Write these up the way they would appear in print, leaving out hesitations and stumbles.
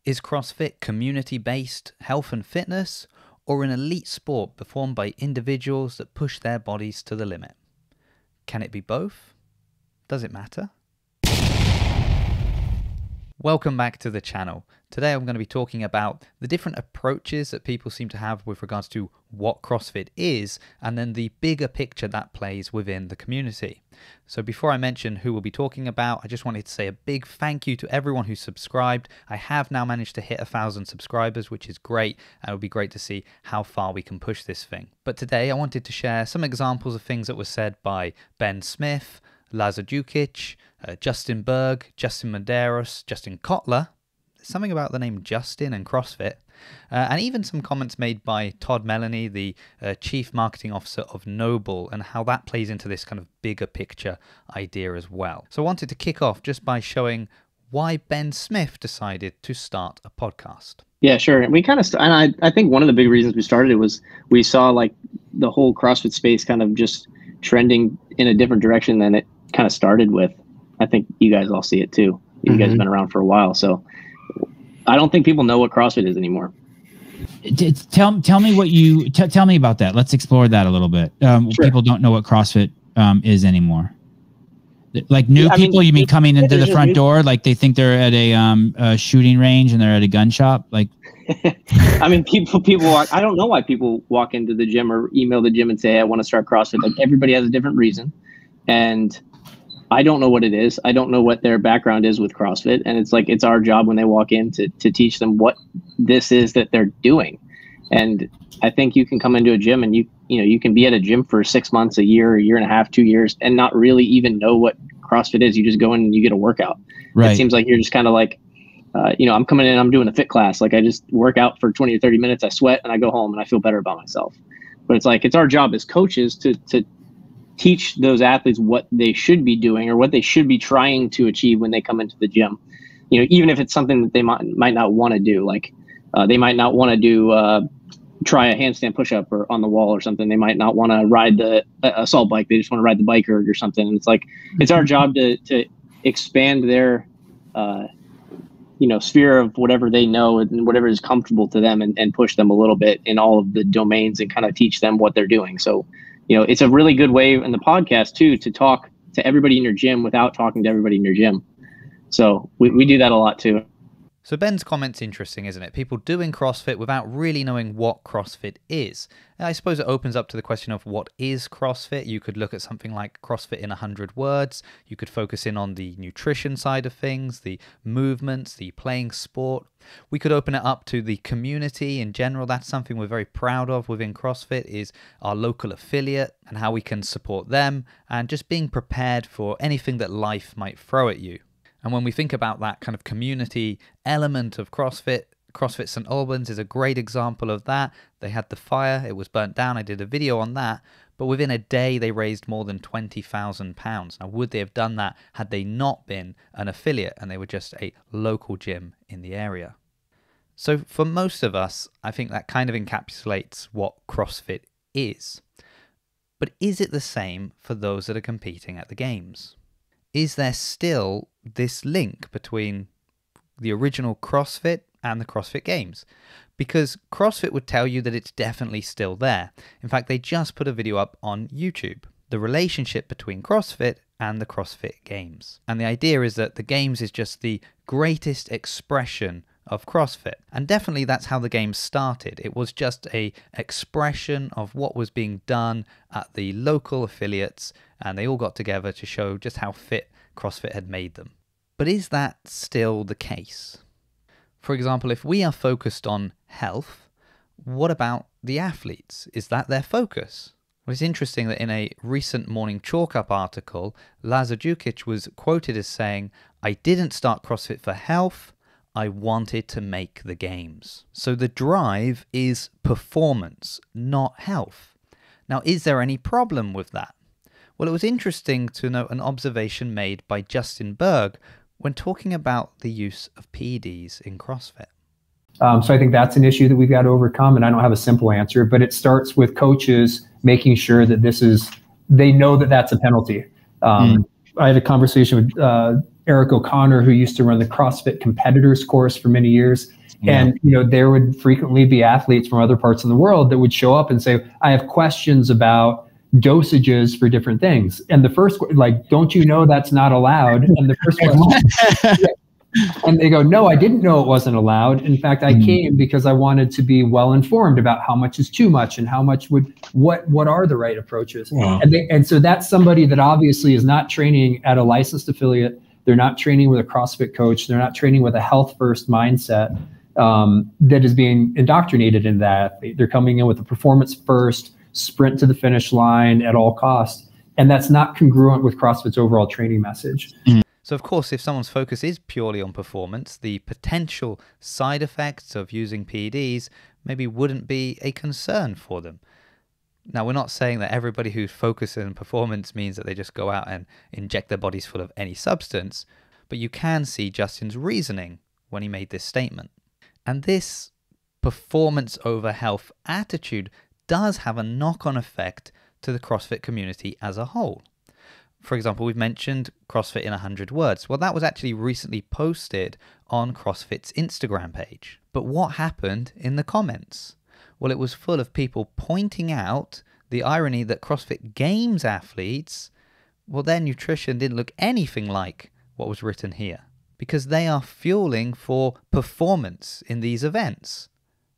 Is CrossFit community-based health and fitness, or an elite sport performed by individuals that push their bodies to the limit? Can it be both? Does it matter? Welcome back to the channel. Today I'm going to be talking about the different approaches that people seem to have with regards to what CrossFit is, and then the bigger picture that plays within the community. So before I mention who we'll be talking about, I just wanted to say a big thank you to everyone who subscribed. I have now managed to hit 1,000 subscribers, which is great, and it'll be great to see how far we can push this thing. But today I wanted to share some examples of things that were said by Ben Smith, Lazar Dukic, Justin Berg, Justin Medeiros, Justin Kotler. There's something about the name Justin and CrossFit. And even some comments made by Todd Melanie, the Chief Marketing Officer of Noble, and how that plays into this kind of bigger picture idea as well. So I wanted to kick off just by showing why Ben Smith decided to start a podcast. Yeah, sure. We kind of, and I think one of the big reasons we started it was we saw like the whole CrossFit space kind of just trending in a different direction than it kind of started with. I think you guys all see it too. You guys have been around for a while, so I don't think people know what CrossFit is anymore. Tell me what you tell me about that. Let's explore that a little bit. Sure. People don't know what CrossFit is anymore. Like new people, you mean coming into the front door, like they think they're at a shooting range and they're at a gun shop, like. I mean, people walk. I don't know why people walk into the gym or email the gym and say, "Hey, I want to start CrossFit." Like everybody has a different reason, and I don't know what it is. I don't know what their background is with CrossFit. And it's like, it's our job when they walk in to teach them what this is that they're doing. And I think you can come into a gym and you can be at a gym for 6 months, a year and a half, 2 years, and not really even know what CrossFit is. You just go in and you get a workout. Right. It seems like you're just kind of like, I'm coming in, I'm doing a fit class. Like I just work out for 20 or 30 minutes. I sweat and I go home and I feel better about myself. But it's like, it's our job as coaches to teach those athletes what they should be doing or what they should be trying to achieve when they come into the gym. Even if it's something that they might not want to do, like they might not want to do try a handstand push-up or on the wall or something. They might not want to ride the assault bike. They just want to ride the bike or something. And it's like, it's our job to expand their sphere of whatever they know and whatever is comfortable to them and push them a little bit in all of the domains and kind of teach them what they're doing. So it's a really good way in the podcast too to talk to everybody in your gym without talking to everybody in your gym. So we do that a lot too. So Ben's comment's interesting, isn't it? People doing CrossFit without really knowing what CrossFit is. And I suppose it opens up to the question of what is CrossFit. You could look at something like CrossFit in 100 words. You could focus in on the nutrition side of things, the movements, the playing sport. We could open it up to the community in general. That's something we're very proud of within CrossFit, is our local affiliate and how we can support them and just being prepared for anything that life might throw at you. And when we think about that kind of community element of CrossFit, CrossFit St. Albans is a great example of that. They had the fire, it was burnt down. I did a video on that. But within a day, they raised more than £20,000. Now, would they have done that had they not been an affiliate and they were just a local gym in the area? So for most of us, I think that kind of encapsulates what CrossFit is. But is it the same for those that are competing at the games? Is there still this link between the original CrossFit and the CrossFit Games? Because CrossFit would tell you that it's definitely still there. In fact, they just put a video up on YouTube, the relationship between CrossFit and the CrossFit Games. And the idea is that the Games is just the greatest expression of CrossFit. And definitely that's how the Games started. It was just an expression of what was being done at the local affiliates, and they all got together to show just how fit CrossFit had made them. But is that still the case? For example, if we are focused on health, what about the athletes? Is that their focus? Well, it's interesting that in a recent Morning Chalk Up article, Lazar Dukic was quoted as saying, "I didn't start CrossFit for health, I wanted to make the games." So the drive is performance, not health. Now, is there any problem with that? Well, it was interesting to note an observation made by Justin Berg when talking about the use of PEDs in CrossFit. So I think that's an issue that we've got to overcome, and I don't have a simple answer, but it starts with coaches making sure that they know that that's a penalty. I had a conversation with Eric O'Connor, who used to run the CrossFit competitors course for many years. Yeah. And, there would frequently be athletes from other parts of the world that would show up and say, I have questions about dosages for different things. And the first, don't you know that's not allowed? And the first question, and they go, no, I didn't know it wasn't allowed. In fact, I came because I wanted to be well informed about how much is too much and how much what are the right approaches. Wow. And so that's somebody that obviously is not training at a licensed affiliate. They're not training with a CrossFit coach. They're not training with a health first mindset that is being indoctrinated in that. They're coming in with a performance first, sprint to the finish line at all costs. And that's not congruent with CrossFit's overall training message. So, of course, if someone's focus is purely on performance, the potential side effects of using PEDs maybe wouldn't be a concern for them. Now, we're not saying that everybody who's focused on performance means that they just go out and inject their bodies full of any substance, but you can see Justin's reasoning when he made this statement. And this performance over health attitude does have a knock-on effect to the CrossFit community as a whole. For example, we've mentioned CrossFit in 100 words. Well, that was actually recently posted on CrossFit's Instagram page. But what happened in the comments? Well, it was full of people pointing out the irony that CrossFit Games athletes, well, their nutrition didn't look anything like what was written here, because they are fueling for performance in these events,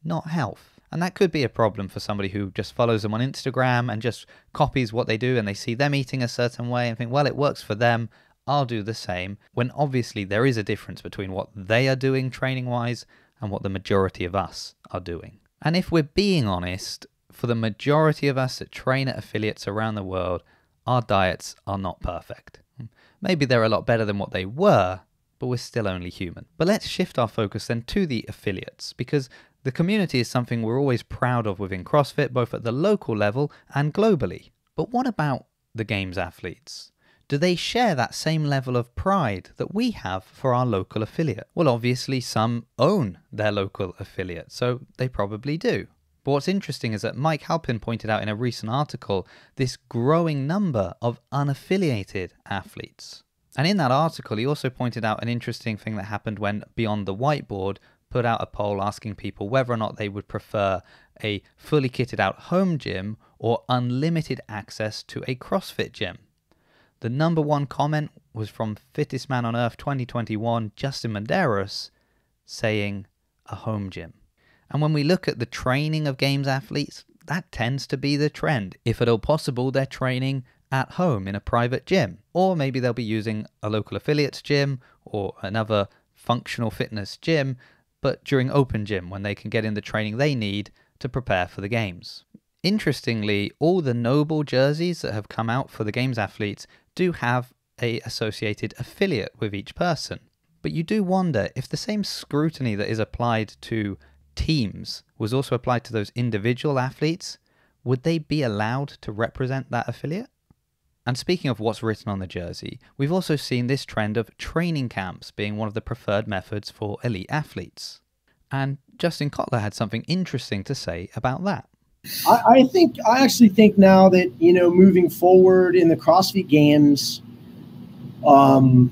not health. And that could be a problem for somebody who just follows them on Instagram and just copies what they do, and they see them eating a certain way and think, well, it works for them, I'll do the same, when obviously there is a difference between what they are doing training-wise and what the majority of us are doing. And if we're being honest, for the majority of us that train at affiliates around the world, our diets are not perfect. Maybe they're a lot better than what they were, but we're still only human. But let's shift our focus then to the affiliates, because the community is something we're always proud of within CrossFit, both at the local level and globally. But what about the Games athletes? Do they share that same level of pride that we have for our local affiliate? Well, obviously some own their local affiliate, so they probably do. But what's interesting is that Mike Halpin pointed out in a recent article this growing number of unaffiliated athletes. And in that article, he also pointed out an interesting thing that happened when Beyond the Whiteboard put out a poll asking people whether or not they would prefer a fully kitted out home gym or unlimited access to a CrossFit gym. The number one comment was from Fittest Man on Earth 2021, Justin Medeiros, saying a home gym. And when we look at the training of Games athletes, that tends to be the trend. If at all possible, they're training at home in a private gym, or maybe they'll be using a local affiliate's gym or another functional fitness gym, but during open gym when they can get in the training they need to prepare for the Games. Interestingly, all the Noble jerseys that have come out for the Games athletes do have a associated affiliate with each person. But you do wonder if the same scrutiny that is applied to teams was also applied to those individual athletes, would they be allowed to represent that affiliate? And speaking of what's written on the jersey, we've also seen this trend of training camps being one of the preferred methods for elite athletes. And Justin Kotler had something interesting to say about that. I actually think now that, moving forward in the CrossFit Games, I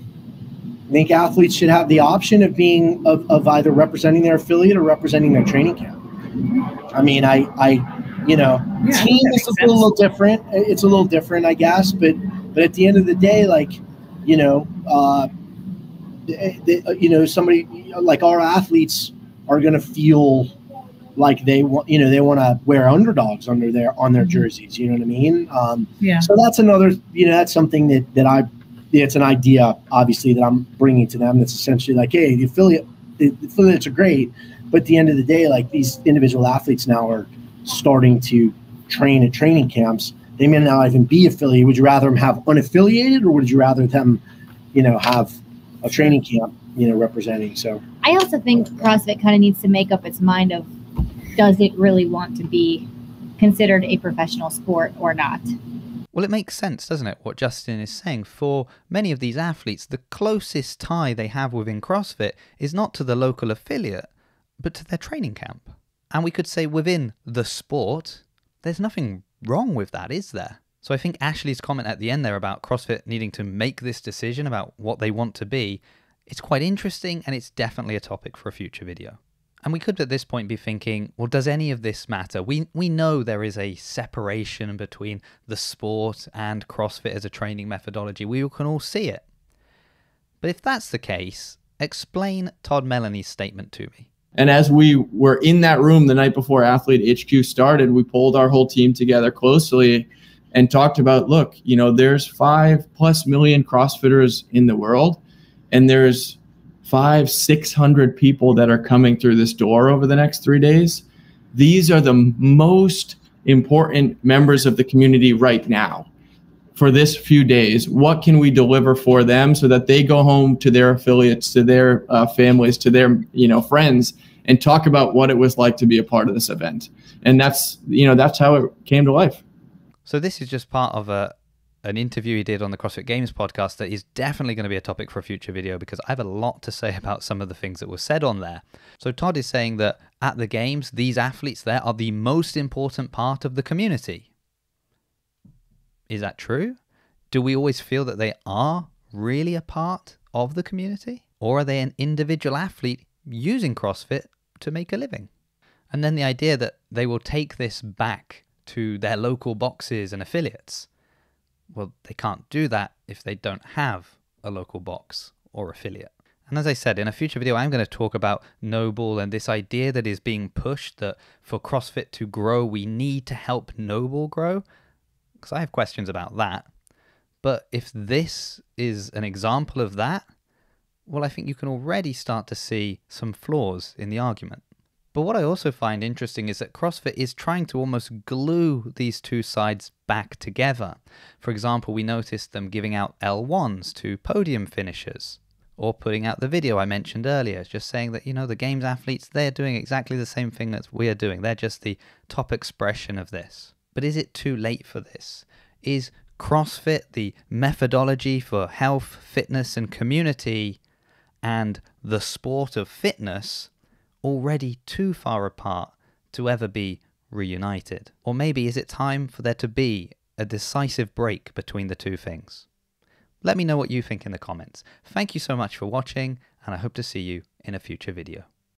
think athletes should have the option of being of either representing their affiliate or representing their training camp. I mean, team is a little different. It's a little different, I guess, but at the end of the day, somebody like our athletes are going to feel like they want to wear underdogs on their jerseys. You know what I mean? So that's another, that's something that it's an idea, obviously, that I'm bringing to them. That's essentially like, hey, the affiliates are great, but at the end of the day, like, these individual athletes now are starting to train at training camps. They may not even be affiliated. Would you rather them have unaffiliated, or would you rather them, have a training camp, representing? So I also think CrossFit kind of needs to make up its mind of, does it really want to be considered a professional sport or not? Well, it makes sense, doesn't it, what Justin is saying? For many of these athletes, the closest tie they have within CrossFit is not to the local affiliate, but to their training camp. And we could say within the sport, there's nothing wrong with that, is there? So I think Ashley's comment at the end there about CrossFit needing to make this decision about what they want to be, it's quite interesting, and it's definitely a topic for a future video. And we could at this point be thinking, well, does any of this matter? We know there is a separation between the sport and CrossFit as a training methodology. We can all see it. But if that's the case, explain Todd Melany's statement to me. And as we were in that room the night before Athlete HQ started, we pulled our whole team together closely and talked about, look, there's 5+ million CrossFitters in the world, and there's 500-600 people that are coming through this door over the next 3 days. These are the most important members of the community right now for this few days. What can we deliver for them so that they go home to their affiliates, to their families, to their friends, and talk about what it was like to be a part of this event? And that's how it came to life. So this is just part of an interview he did on the CrossFit Games podcast that is definitely going to be a topic for a future video, because I have a lot to say about some of the things that were said on there. So Todd is saying that at the games, these athletes there are the most important part of the community. Is that true? Do we always feel that they are really a part of the community? Or are they an individual athlete using CrossFit to make a living? And then the idea that they will take this back to their local boxes and affiliates. Well, they can't do that if they don't have a local box or affiliate. And as I said, in a future video, I'm going to talk about Noble and this idea that is being pushed that for CrossFit to grow, we need to help Noble grow. Because I have questions about that. But if this is an example of that, well, I think you can already start to see some flaws in the argument. But what I also find interesting is that CrossFit is trying to almost glue these two sides back together. For example, we noticed them giving out L1s to podium finishers, or putting out the video I mentioned earlier, just saying that, the games athletes, they're doing exactly the same thing that we are doing. They're just the top expression of this. But is it too late for this? Is CrossFit, the methodology for health, fitness, and community, and the sport of fitness, already too far apart to ever be reunited? Or maybe is it time for there to be a decisive break between the two things? Let me know what you think in the comments. Thank you so much for watching, and I hope to see you in a future video.